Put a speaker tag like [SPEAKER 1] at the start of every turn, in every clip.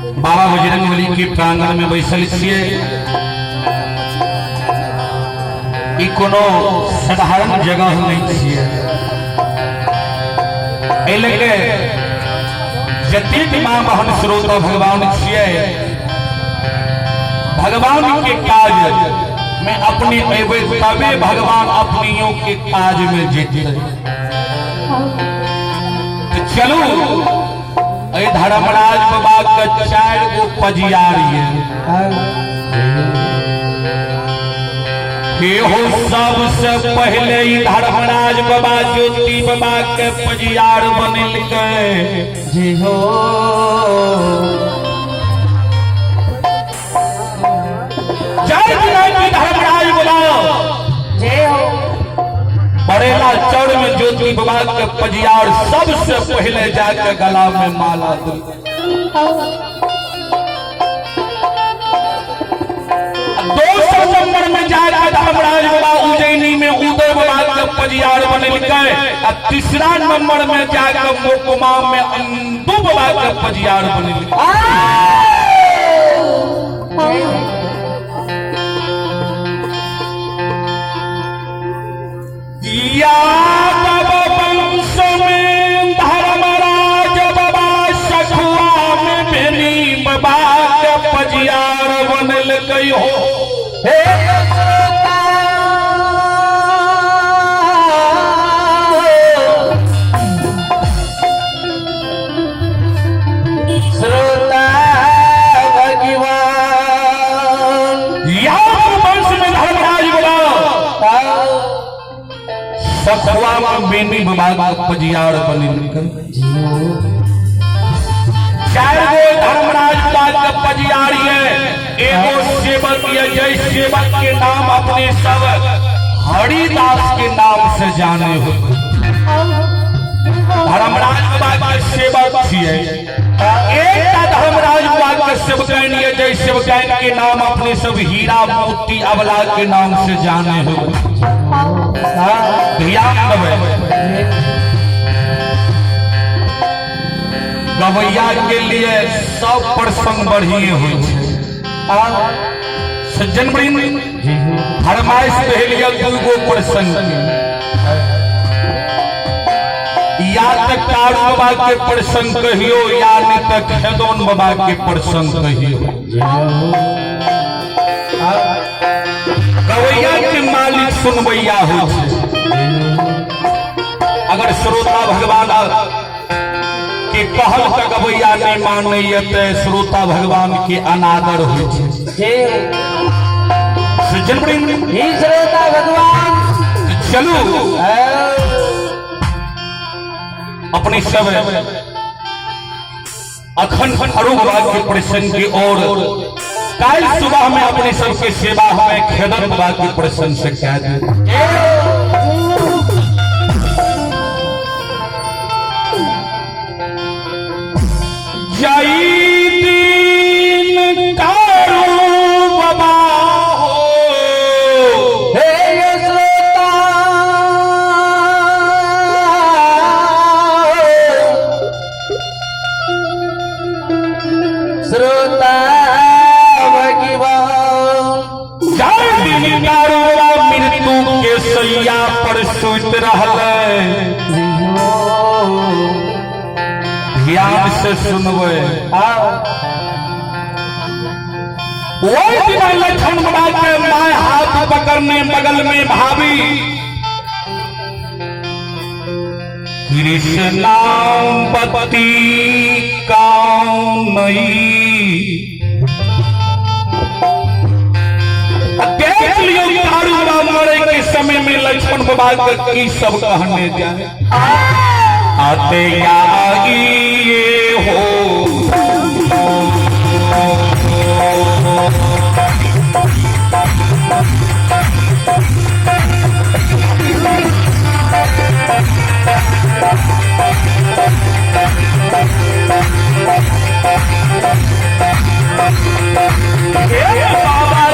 [SPEAKER 1] बाबा बजरंगबली के प्रांगण में बैसल छिए। ई कोनो साधारण जगह नहीं छिए। एलके जतेक मां बहन श्रोता भगवान छिए, भगवान के काज में अपनी अबे तबे भगवान अपनियों के काज में जीते। तो चलो धर्मराज बाबा का 4 गो पजियारिए हो। सबसे पहले ही धर्मराज बाबा ज्योति बाबा के पजियार बनल जी हो। जय धर्मराज बाबा जय हो। बड़ेला चौड़ में ज्योति बाबा के पजियार सबसे पहले जाकर गला में माला दी। 200 नंबर में जाकर धर्मराज बाबा उज्जैनी में उदय बाबा के पजियार बनल। 3रा नंबर में जाकर मोकुमा में अंदू बाबा के पजियार बनल। यादव वंश में धर्मराज बाबा सखुआ में बेनी बाबा के पजियार बनल गई हो। श्रोता भगवान यादव वंश में धर्मराज बाबा सखुआ में बेनी बाबा का पजियार बनल। 4 गो धर्मराज बाबा का पजियार एगो सेवक जय सेवक के नाम अपने सब हरिदास के नाम से जाने हो। धर्मराज बाबा के सेवक छिए। एक धर्मराज बाबा के सेवकैन जय सेवकैन के नाम अपने सब हीरा मोती अबला के नाम से जाने हो। ध्यान देवे गवैया के लिए सब प्रसंग बढ़िए हो। सज्जन फरमाइश पहलिया 2 गो प्रसंग या तक कारू बाबा के प्रसंग कहियो या नहीं तक खेदौन बाबा के प्रसंग कहियो। गवैया के मालिक सुनवैया हो। अगर श्रोता भगवान के कहल का गवैया नहीं मानैया तो श्रोता भगवान के अनादर हो। श्रोता भगवान चलू अपने सब अखंड अरूप बाबा के प्रसंग की ओर कल सुबह में अपने सबके सेवा हमें खेदन बाबा के प्रसंग से कह दे। जय दीन कारू बाबा हो। हे श्रोता श्रोता मृत्यु के सैया पर सुत रहले। ध्यान से सुनवे। वही दिन लक्षण बाबा के माए हाथ पकड़ने बगल में भाभी कृष्णापति कामई देख लियो कारू बाबा मरे के समय में लक्ष्मण बाबा की सब कहने जाए। आते ये हो बाबा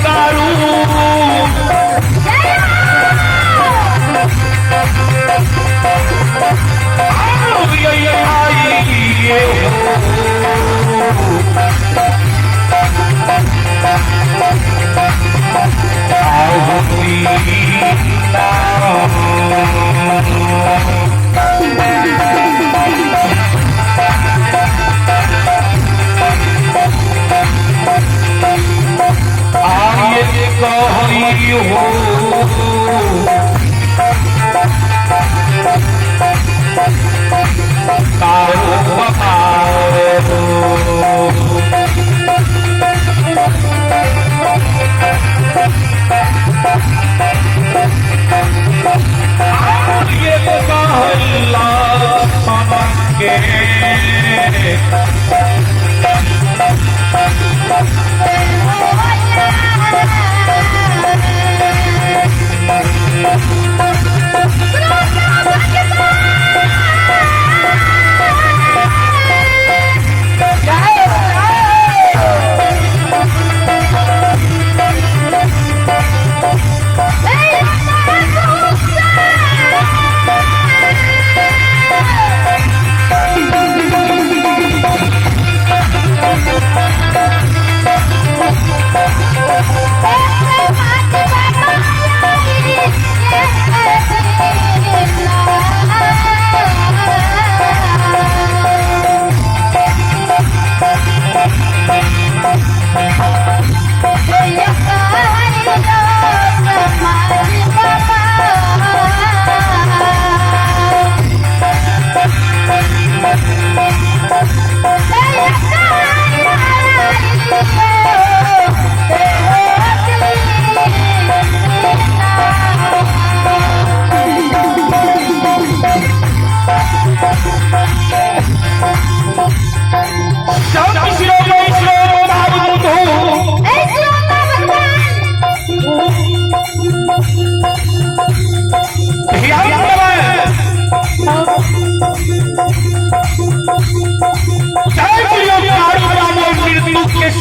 [SPEAKER 1] कारू आई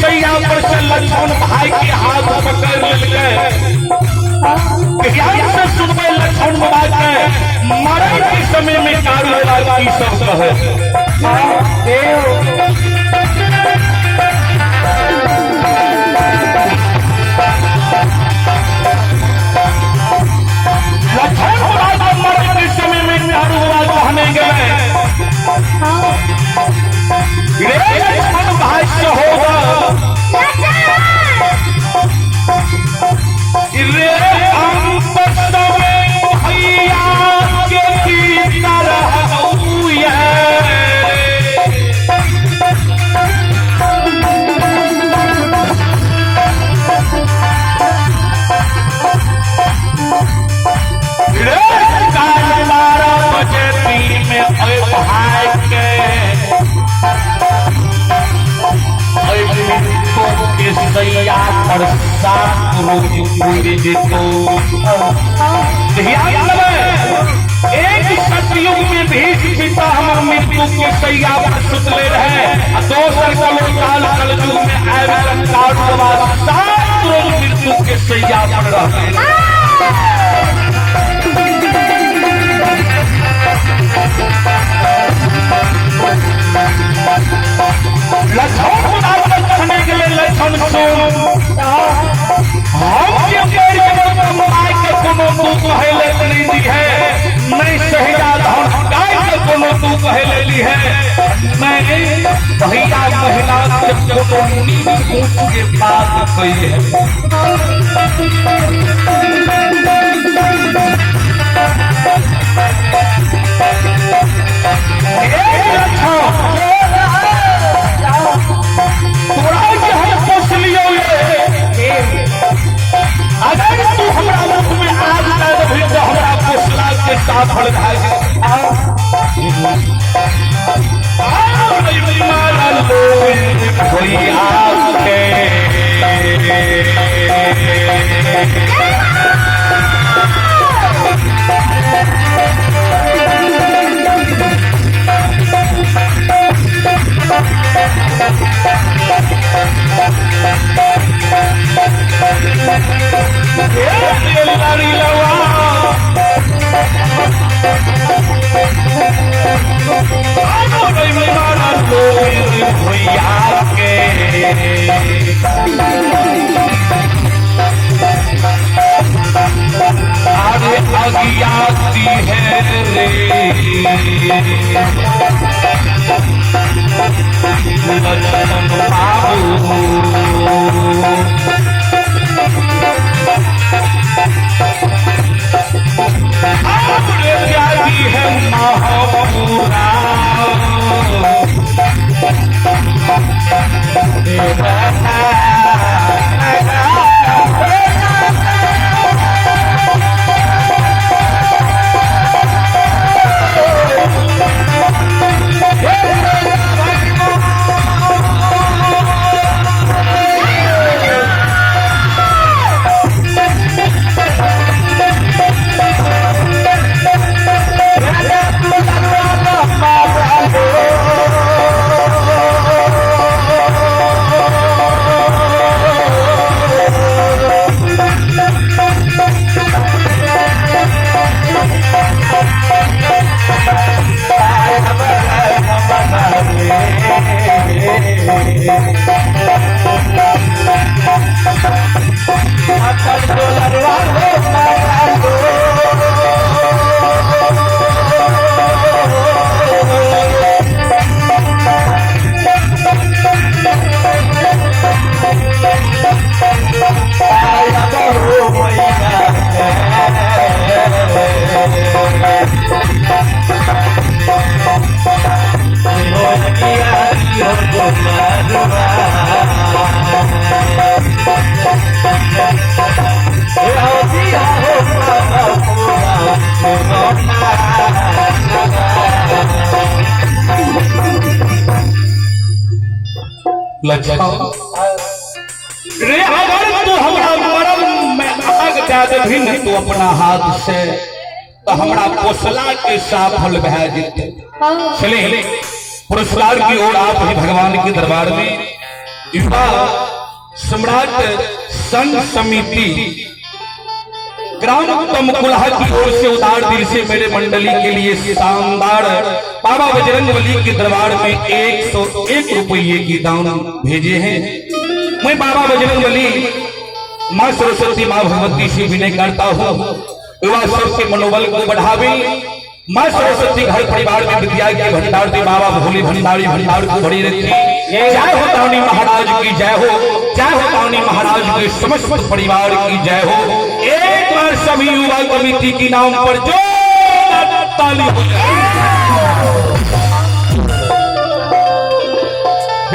[SPEAKER 1] लक्ष्मण भाई के हाथ पकड़ लेके से सुनबे लक्ष्मण बाबा के मरे के समय में कारोबार की सब कहे लक्ष्मण बाबा मरे के समय में कारोबार कहने गए लक्ष्मण भाई से होगा रे अंत समय भैया के की तरह हुआ रे काल 12 बजे दिन में भाई के सैया पर एक सतयुग में भी पिता हम मृत्यु के सैया पर सुतले रहे दोसर काल कलयुग में आए सात रोज मृत्यु के सैया पर रहे लक्ष्मण के लिए लक्ष्मण के कोनो तू कहे ले ली है नहीं सहिया गाय के कोनो तू कहे ले ली है मैं भैया महिला के कोनो नीच ऊंच के बात कही अगर तू हमरा मुख में आज भी तो हमरा पोसला के साथ आती है रे त्यागी है महापुरा लच्छा रे अगर तू हमरा मरम में आग दे देबिन तू अपना हाथ से तो हमरा पोसला के सफल भए जेते। चले पुरस्कार की ओर आप ही भगवान के दरबार में युवा सम्राट संघ समिति ग्राम तमकुल्हा की ओर से उदार दिल से मेरे मंडली के लिए शानदार बाबा बजरंगबली के दरबार में 101 रुपये की दान भेजे हैं। मैं बाबा बजरंगबली माँ सरस्वती माँ भगवती से विनय करता हूँ युवा सबके मनोबल को बढ़ावे। माँ सरस्वती घर परिवार में विद्या के भंडार दे। बाबा भोले भंडारी भंडार को भरी रखी। जय हो तावनी महाराज की जय हो, जय हो तावनी महाराज के समस्त परिवार की जय हो। एक बार सभी युवा कमेटी की नाम पर जो ताली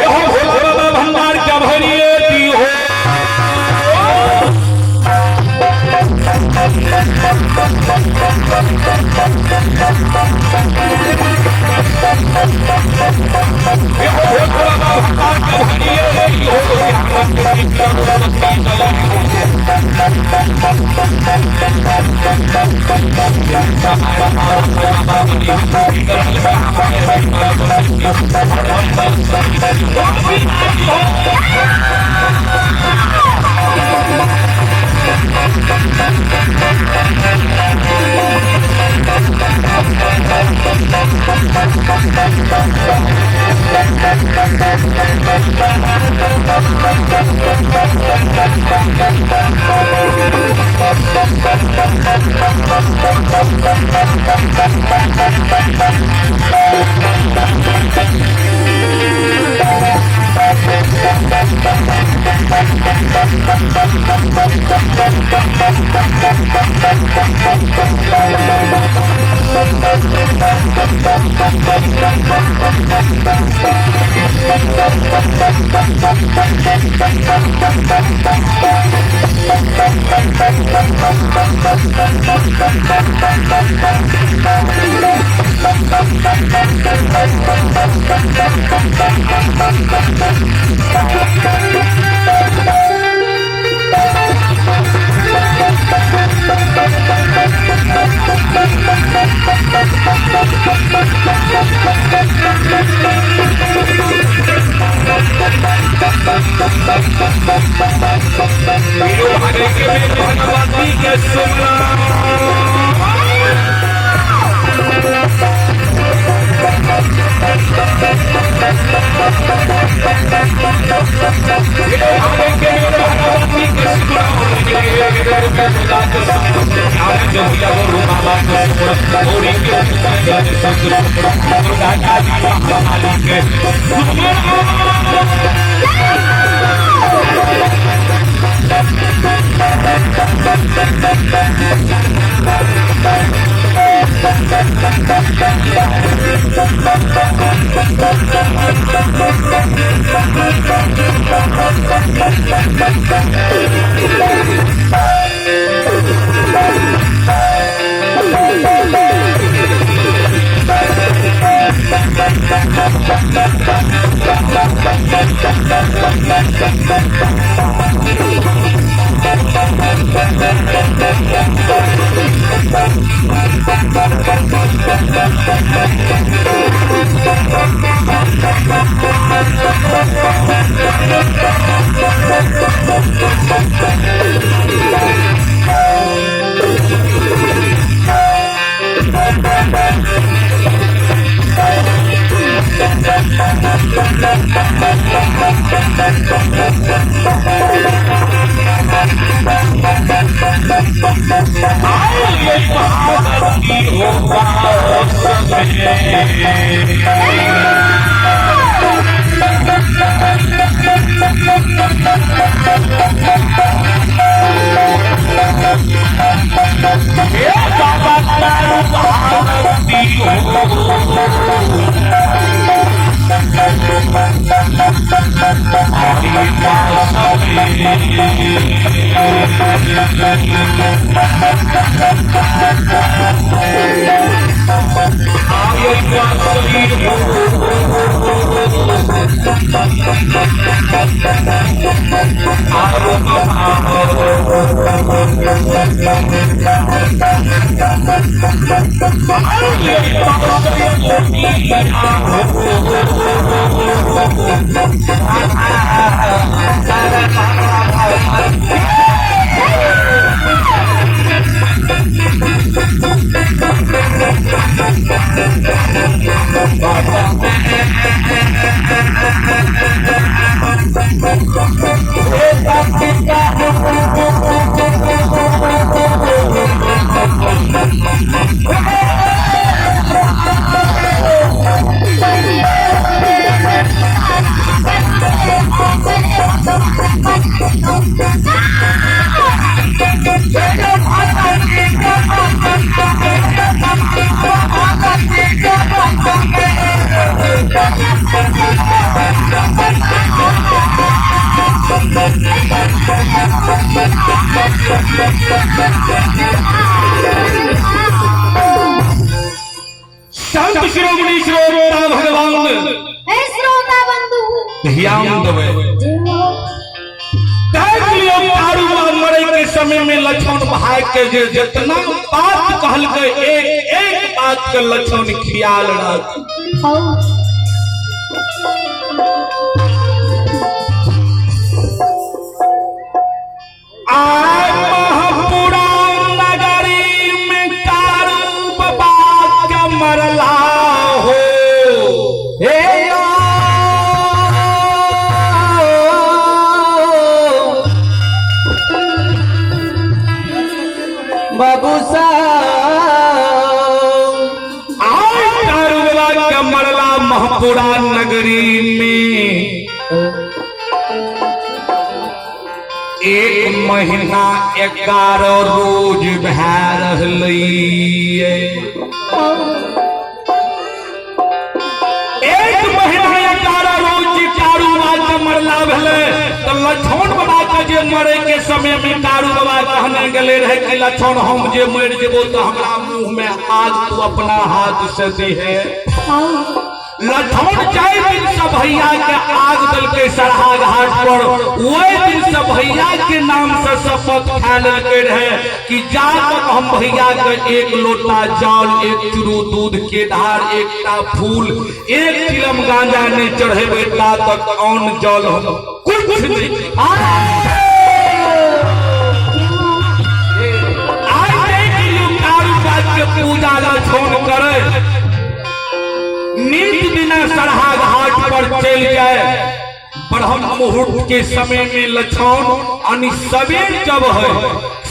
[SPEAKER 1] हो भोला भंडार क्या भरिए दी हो। संत शिरोमणि श्रोता भगवान
[SPEAKER 2] हे श्रोता बंधु
[SPEAKER 1] ध्यान देवे मरे के समय में लक्ष्मण भाई के जितना बात कहल के एक एक बात के लक्ष्मण ख्याल रख मरला हो हे बाबू साहब के मरला महपुरा नगरी में एक महीना 11 रोज भै रहलै मरला भेले तो लक्ष्मण बाबा के जे मरे के समय में कारू बाबा कहने गले रहे कि लक्ष्मण हम जे मर जेबो तो हमरा मुंह में आग तू अपना हाथ से दिहे लक्ष्मण 4 दिन से भैया के आग दल के सरहा घाट पर वही दिन से भैया के नाम से शपथ खा लेके रहे कि जा तक हम भैया के 1 लोटा जल 1 चुरू दूध के धार 1 फूल 1 चिलम गांजा नहीं चढ़ेबे ता तक अन्न जल हम कुछ नहीं आज के पूजा लक्ष्मण करे नींद बिना सरहा घाट पर चल जाए ब्रह्म मुहूर्त के समय में लक्ष्मण यानी सवेर जब है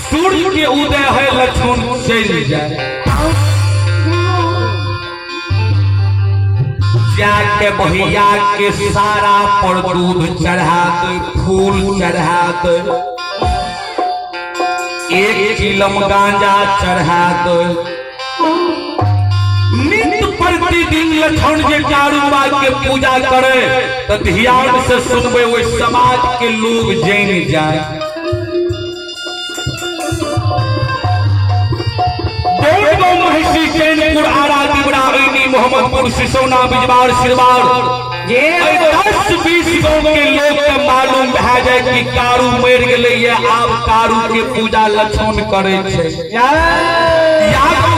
[SPEAKER 1] सूर्य के उदय है लक्ष्मण चल जाए जाके भैया के सारा पर दूध चढ़ा दे फूल चढ़ा दे 1 चिलम गांजा चढ़ा दे नित्य प्रतिदिन लक्ष्मण जे चारू बात के पूजा करे तो ध्यान से सुनबे वो समाज के लोग जान जाए महिषी चैनपुर आरा दिबरा मोहम्मदपुर सिसौना बिजवार सिरवार 10-20 गांव के लोग के मालूम भै जाए कि कारू मर गेले ये आब कारू के पूजा लक्ष्मण करे छे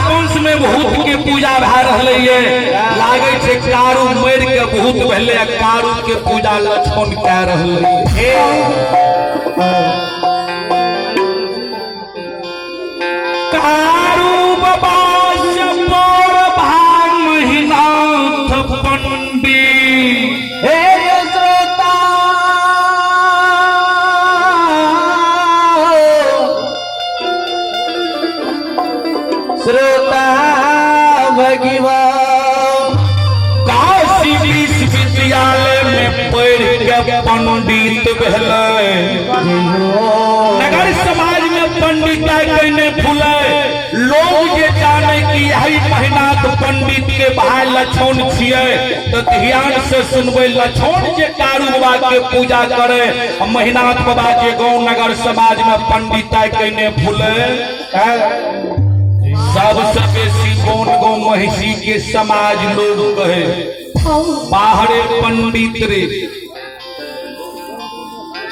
[SPEAKER 1] वंश में भूत के पूजा भै रहले ये लागे छे कारू मर के भूत भेले कारू के पूजा लक्ष्मण कै रहले कारू बाबा जबर भाग महीना पंडी हे श्रोता श्रोता भगवान काशी विश्वविद्यालय में पढ़ के पंडित भेले नगर समाज में पंडित कहने फूले लोग ये जाने कि यही महीना तो पंडित के भाई लक्ष्मण छिए तो ध्यान से सुनबे लक्ष्मण जे कारू बाबा के पूजा करे महीनाथ बाबा के गांव नगर समाज में पंडित कहने फूले सबसे बेसी कौन गो महिषी के समाज लोग कहे बाहरे पंडित रे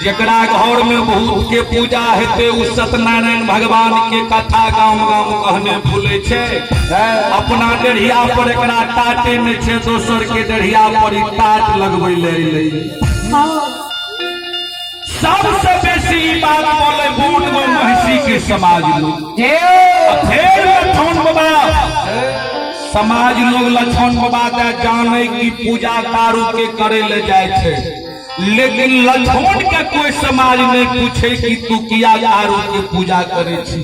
[SPEAKER 1] जकरा घर में भूत के पूजा हेते उ सत्यनारायण भगवान के कथा गांव गांव कहने भूले छे। अपना डेढ़िया पर एकरा टाटे में छे, दोसर के डेढ़िया पर टाट लगबै ले। सबसे बेसी बात बोले बूढ़ गो महिषी के समाज लोग। फिर लक्ष्मण बाबा समाज लोग लक्ष्मण बाबा का जाने की पूजा कारू के करे ले जाए थे, लेकिन लक्ष्मण के कोई समाज नहीं पूछे कि तू किया कारू के पूजा करे छी।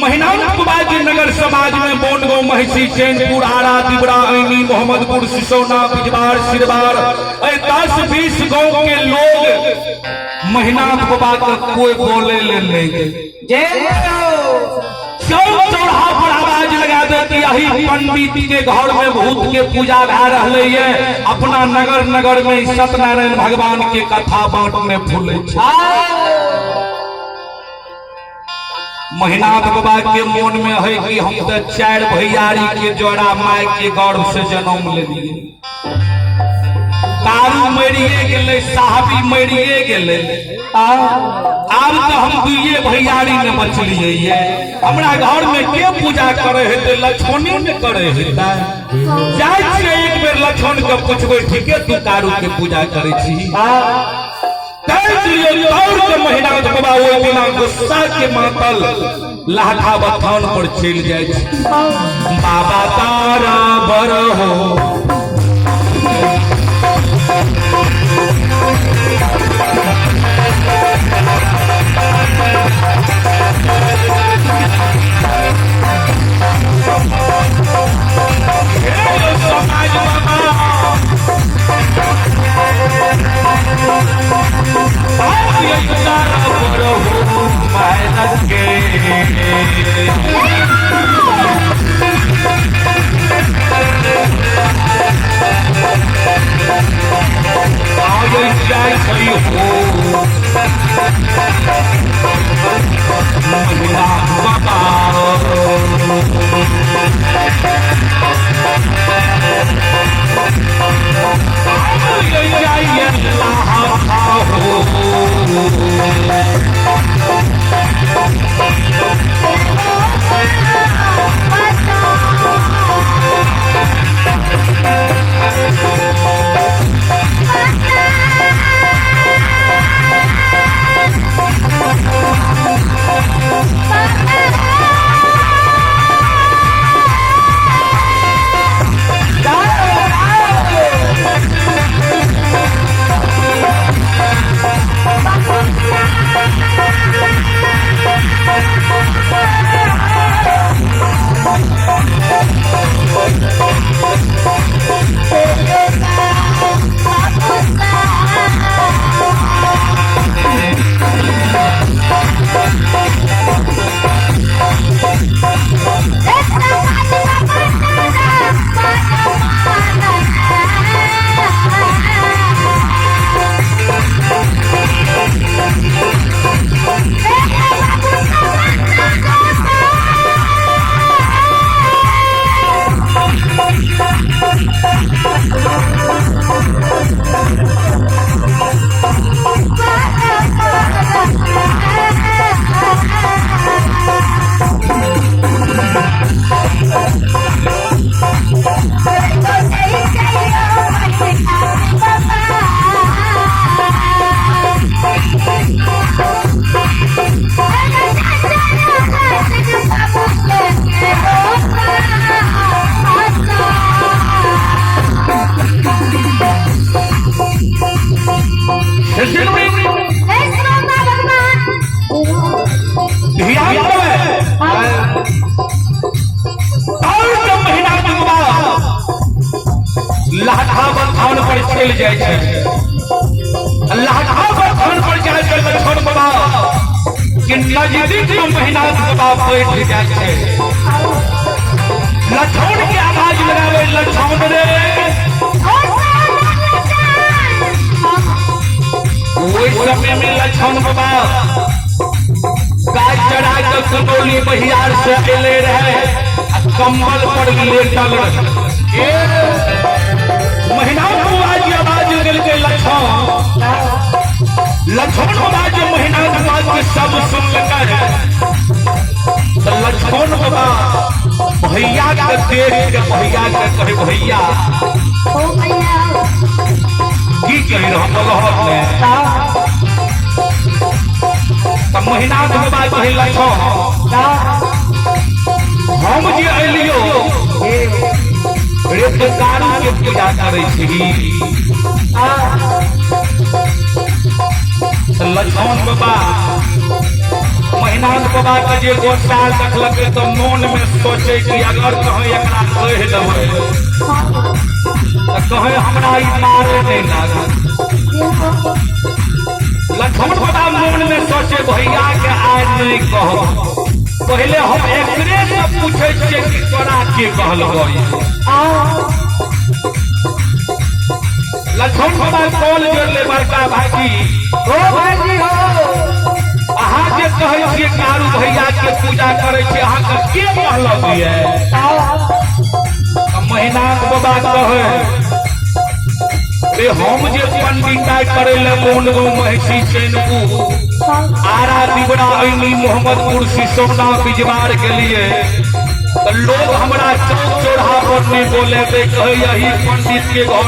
[SPEAKER 1] महिनाथ बाबा के नगर समाज में बोंडगो महिषी चैनपुर आरा दिबरा ऐनी मोहम्मदपुर सिसौना बिजवार सिरवार 10-20 गांव के लोग महिनाथ बाबा का कोई बोले ले लेंगे। चौराहा पर आवाज लगा दे कि यही पंडित के घर में भूत के पूजा भा रही है। अपना नगर नगर में सत्यनारायण भगवान के कथा बांटने भूले। महिनाथ बाबा के मन में है कि हम तो 4 भैयारी के जोड़ा माय के गर्भ से जन्म लेलिए। कारू मरिए गेले, साहबी मरिए गेले, आब तो हम 2 भैयारी न बचलिए। हमरा घर में के पूजा करे है तो लक्ष्मणी ने करे है। जाय छियै एक बेर लक्ष्मण के पूछबै, ठीके तू कारू के पूजा करे छी? महिनाथ बाबा ओहि दिना गुस्सा के मातल लाठा बथान पर चल जाए। बाबा तारा बर हो चल जाए। लाठा बथान पर जाकर लक्ष्मण बाबा के नजदीक महिनाथ बाबा बैठ जाए। लक्ष्मण के आवाज लगावे, लक्ष्मण रे। वही समय में लक्ष्मण बाबा गाय चढ़ा के कटोली बहियार से अले रहे आ कम्बल पर लेटल रहे। महीना आज आवाज दिल के लक्ष्मण बाबा जो महीना बाद के सब सुन लगा तो लक्ष्मण बाबा भैया के देख के भैया के कहे भैया
[SPEAKER 2] ओ भैया
[SPEAKER 1] की कह रहा तब महीना बाबा कहे लक्ष्मण हम जे अलियो रेतकारू के पूजा करे छी। लक्ष्मण बाबा महीनाथ बाबा के जे गोसाल देखलक तो मन में सोचे कि अगर कहीं एकरा कह देबै तो कहे हमरा ई मारे नहीं लागत। लक्ष्मण बाबा मन में सोचे भैया के आज नहीं कहो पहले हम एकरे से पूछे छिए कि तोरा के कहलकै। लक्ष्मण बाबा कॉल जोड़ले बड़का भाजी
[SPEAKER 3] ओ भाजी हो
[SPEAKER 1] अहाँ जे कहै छियै कारू भैया के पूजा करे छी अहाँ के कहलक ये। महीनाथ बाबा कहे रे हम जे पंडिताई करे ले मोन गो महिषी चैनपुर आरा दिबड़ा ऐनी मोहम्मदपुर सिसोना बिजवार के लिए तो लोग हमरा चौक चौराहा पर नहीं बोले कहे यही पंडित के घर